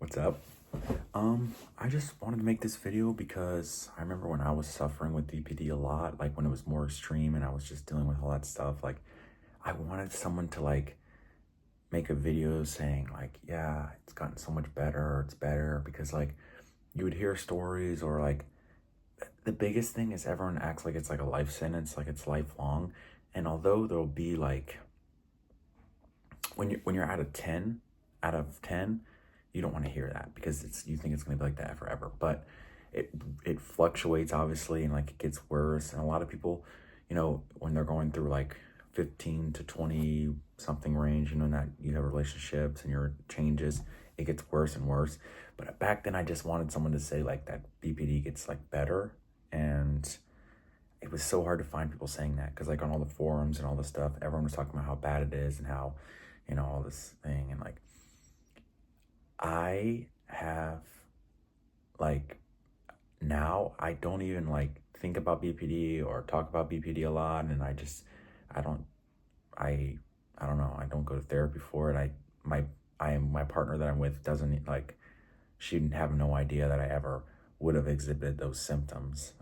What's up? I just wanted to make this video because I remember when I was suffering with BPD a lot, like when it was more extreme and I was just dealing with all that stuff, like I wanted someone to like make a video saying like, yeah, it's gotten so much better, or it's better, because like you would hear stories, or like the biggest thing is everyone acts like it's like a life sentence, like it's lifelong. And although there'll be like when you're out of 10, you don't want to hear that because you think it's going to be like that forever. But it fluctuates obviously, and like it gets worse. And a lot of people, when they're going through like 15 to 20 something range, that you have relationships and your changes, it gets worse and worse. But back then I just wanted someone to say like that BPD gets like better. And it was so hard to find people saying that, because like on all the forums and all this stuff, everyone was talking about how bad it is and how, all this thing. And like I have, like, now I don't even like think about BPD or talk about BPD a lot. And I don't I I don't know, I don't go to therapy for it. My partner that I'm with doesn't, like, she didn't have no idea that I ever would have exhibited those symptoms,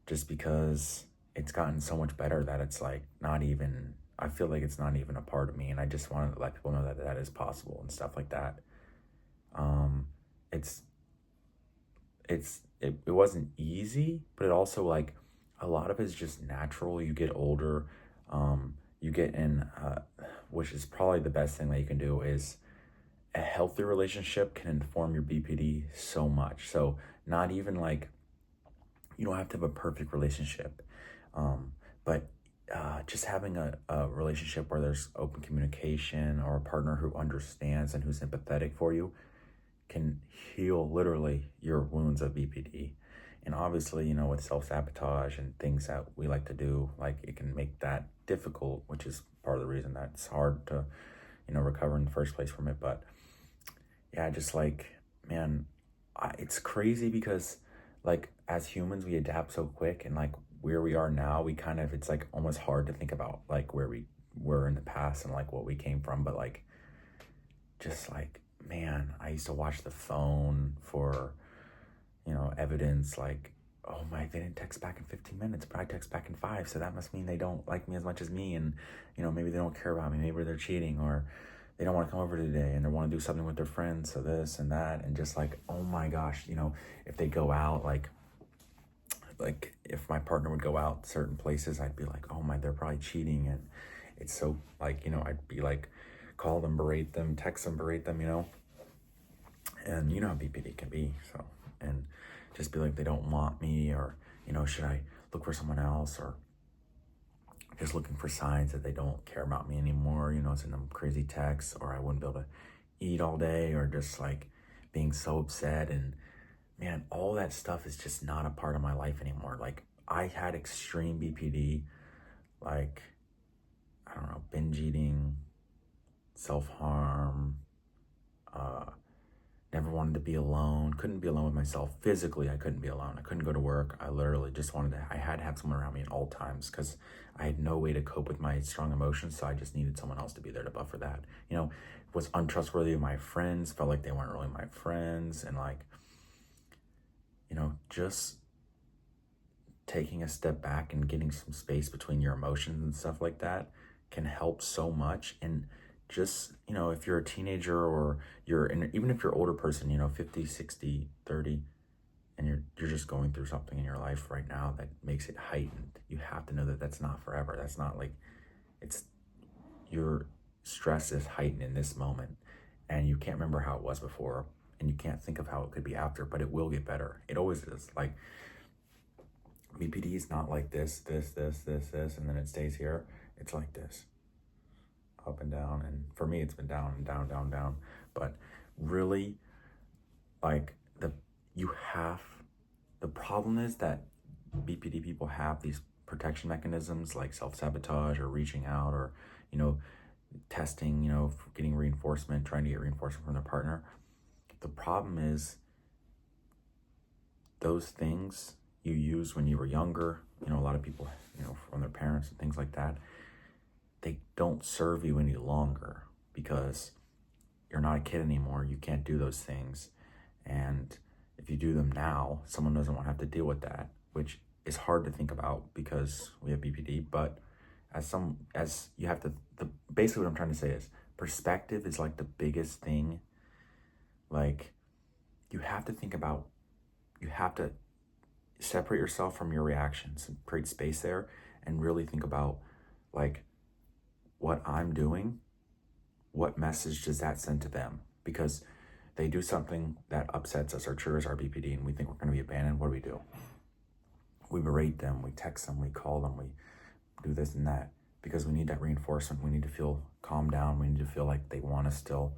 just because it's gotten so much better that it's like not even, I feel like it's not even a part of me. And I just wanted to let people know that that is possible and stuff like that. um it's it wasn't easy, but it also, like, a lot of it's just natural. You get older, you get in, which is probably the best thing that you can do, is a healthy relationship can inform your BPD so much. So not even like, you don't have to have a perfect relationship, but just having a relationship where there's open communication, or a partner who understands and who's empathetic for you, can heal literally your wounds of BPD. And obviously, with self-sabotage and things that we like to do, like, it can make that difficult, which is part of the reason that it's hard to, recover in the first place from it. But yeah, just like, man, it's crazy because, like, as humans, we adapt so quick. And like where we are now, we kind of, it's like almost hard to think about like where we were in the past and like what we came from. But like, just like, man, I used to watch the phone for, evidence, like, oh my, they didn't text back in 15 minutes, but I text back in 5. So that must mean they don't like me as much as me. And, maybe they don't care about me. Maybe they're cheating, or they don't want to come over today and they want to do something with their friends. So this and that. And just like, oh my gosh, if they go out, like if my partner would go out certain places, I'd be like, oh my, they're probably cheating. And it's so, like, I'd be like, call them, berate them, text them, berate them, and you know how BPD can be. So, and just be like, they don't want me, or, should I look for someone else, or just looking for signs that they don't care about me anymore, send them crazy texts, or I wouldn't be able to eat all day, or just like being so upset. And man, all that stuff is just not a part of my life anymore. Like, I had extreme BPD, like, I don't know, binge eating, self-harm, never wanted to be alone, couldn't be alone with myself. Physically, I couldn't be alone. I couldn't go to work. I literally just I had to have someone around me at all times, because I had no way to cope with my strong emotions. So I just needed someone else to be there to buffer that. Was untrustworthy of my friends, felt like they weren't really my friends. And like, just taking a step back and getting some space between your emotions and stuff like that can help so much. And just, if you're a teenager, or even if you're an older person, 50, 60, 30, and you're just going through something in your life right now that makes it heightened, you have to know that that's not forever. That's not like, it's, your stress is heightened in this moment, and you can't remember how it was before, and you can't think of how it could be after, but it will get better. It always is. Like, BPD is not like this, and then it stays here. It's like this, up and down. And for me, it's been down and down, down, down. But really, like, the problem is that BPD people have these protection mechanisms, like self-sabotage, or reaching out, or, testing, getting reinforcement, trying to get reinforcement from their partner. The problem is those things you used when you were younger, a lot of people, from their parents and things like that, they don't serve you any longer, because you're not a kid anymore. You can't do those things. And if you do them now, someone doesn't want to have to deal with that, which is hard to think about because we have BPD. But as you have to, basically what I'm trying to say is perspective is like the biggest thing. Like, you have to think about, you have to separate yourself from your reactions and create space there and really think about, like, what I'm doing, what message does that send to them? Because they do something that upsets us or triggers our BPD and we think we're going to be abandoned. What do? We berate them, we text them, we call them, we do this and that because we need that reinforcement. We need to feel calmed down. We need to feel like they want us still.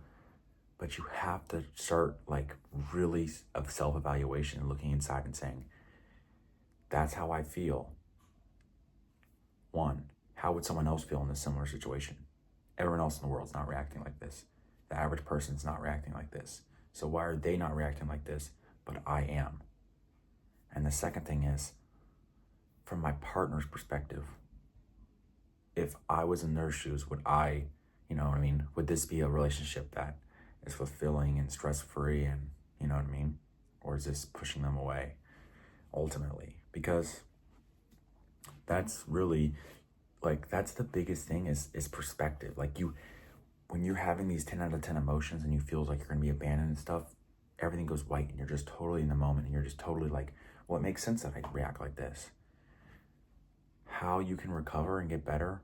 But you have to start like really of self-evaluation and looking inside and saying, that's how I feel. One, how would someone else feel in a similar situation? Everyone else in the world's not reacting like this. The average person's not reacting like this. So why are they not reacting like this, but I am? And the second thing is, from my partner's perspective, if I was in their shoes, would I, you know what I mean? Would this be a relationship that is fulfilling and stress-free and, you know what I mean? Or is this pushing them away ultimately? Because that's really, like, that's the biggest thing is perspective. Like, when you're having these 10 out of 10 emotions and you feel like you're gonna be abandoned and stuff, everything goes white and you're just totally in the moment and you're just totally like, well, it makes sense that I react like this. How you can recover and get better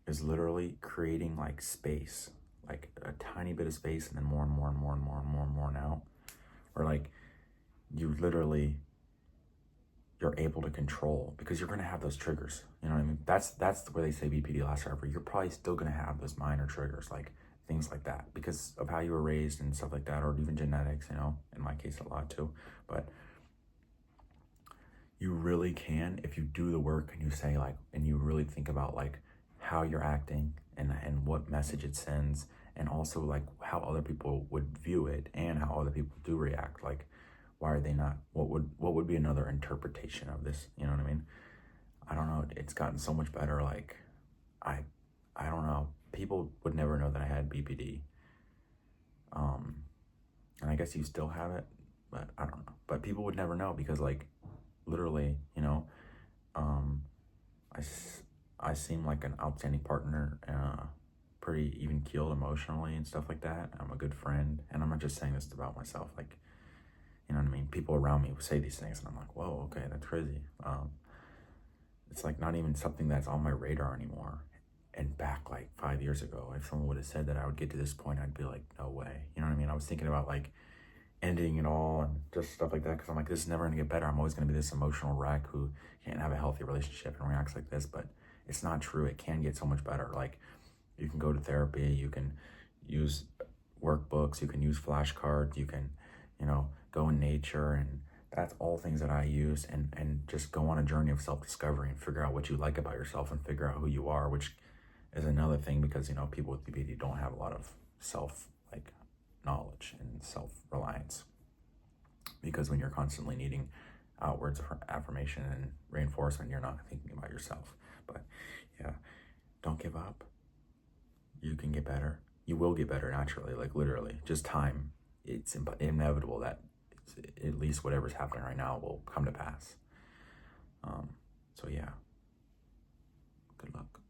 is literally creating like space, like a tiny bit of space, and then more and more and more and more and more and more now. Or like you literally, you're able to control because you're gonna have those triggers. You know what I mean? That's where they say BPD lasts forever. You're probably still gonna have those minor triggers, like things like that, because of how you were raised and stuff like that, or even genetics, you know, in my case a lot too. But you really can, if you do the work and you say like, and you really think about like how you're acting and what message it sends, and also like how other people would view it and how other people do react. Like, why are they not, what would be another interpretation of this? You know what I mean? I don't know. It's gotten so much better. Like, I don't know. People would never know that I had BPD. And I guess you still have it, but I don't know. But people would never know because like, literally, you know, I seem like an outstanding partner, pretty even keeled emotionally and stuff like that. I'm a good friend, and I'm not just saying this about myself. Like, you know what I mean? People around me say these things, and I'm like, whoa, okay, that's crazy. It's like not even something that's on my radar anymore. And back like 5 years ago, if someone would have said that I would get to this point, I'd be like, no way. You know what I mean? I was thinking about like ending it all and just stuff like that because I'm like, this is never gonna get better. I'm always gonna be this emotional wreck who can't have a healthy relationship and reacts like this. But it's not true. It can get so much better. Like, you can go to therapy, you can use workbooks, you can use flashcards, you can, you know, go in nature, and that's all things that I use, and just go on a journey of self-discovery and figure out what you like about yourself and figure out who you are, which is another thing because, you know, people with BPD don't have a lot of self like knowledge and self-reliance, because when you're constantly needing outwards affirmation and reinforcement, you're not thinking about yourself. But yeah, don't give up. You can get better. You will get better naturally, like literally, just time. It's inevitable that at least whatever's happening right now will come to pass. So yeah, good luck.